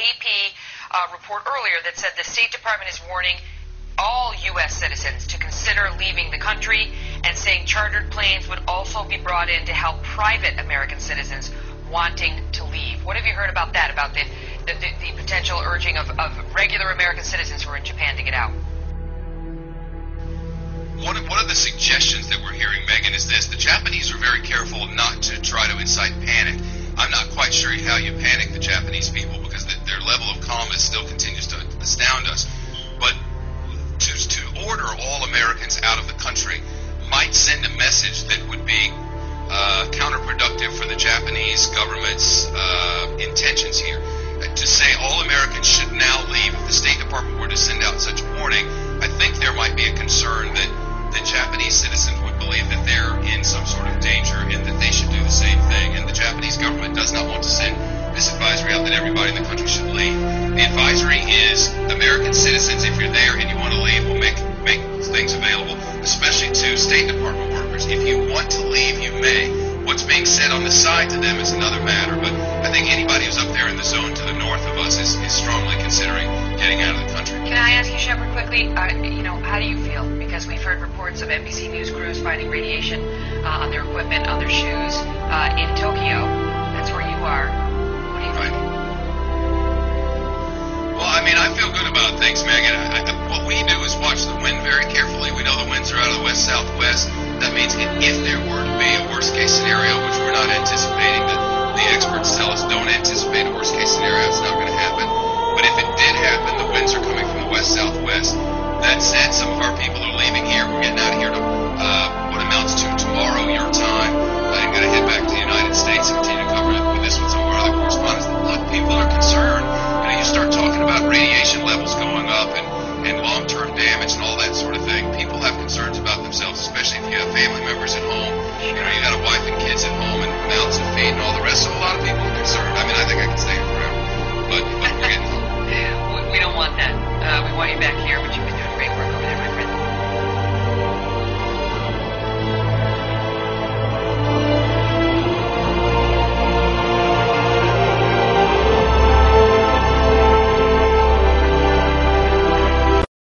AP report earlier that said the State Department is warning all U.S. citizens to consider leaving the country, and saying chartered planes would also be brought in to help private American citizens wanting to leave. What have you heard about that, about the potential urging of regular American citizens who are in Japan to get out? One of the suggestions that we're hearing, Megan, is this. The Japanese are very careful not to try to incite panic. I'm not quite sure how you panic the Japanese people, because their level of calmness still continues to astound us. But to order all Americans out of the country might send a message that would be counterproductive for the Japanese government's intentions here. To say all Americans should now leave, if the State Department were to send out such a warning, I think there might be a concern that the Japanese citizens would believe that they're in some sort of danger and that they should do the same thing. And the Japanese government does not want to send this advisory out that everybody in the country should leave. The advisory is American citizens, if you're there and you want to leave, we'll make things available, especially to State Department workers. If you want to leave, you may. What's being said on the side to them is another matter, but I think anybody who's up there in the zone to the north of us is strongly considering getting out of the country. Can I ask you, Shepard, quickly, how do you feel? Because we've heard reports of NBC News crews finding radiation on their equipment, on their shoes in Tokyo. That's where you are. What do you think? Well, I feel good about things, Megan. What we do is watch the wind very carefully. We know the winds are out of the west-southwest. That means if there were to be a worst-case scenario, which we're not anticipating, the experts tell us don't anticipate a worst-case scenario, it's not going to happen. But if it did happen, the winds are coming from the west-southwest. That said, some of our people are leaving here. We're getting out of here to what amounts to tomorrow, your time, and going to head back to the United States and continue to cover with this with some of our other correspondents. Look, people are concerned. You start talking about radiation levels going up and long-term damage and all that sort of thing. People have concerns about themselves, especially if you have family members at home. You got a wife and kids at home and mouths to feed and all the rest. So a lot of people are concerned. I think I can stay here forever. But we're getting... We don't want that. We want you back here, but you've been doing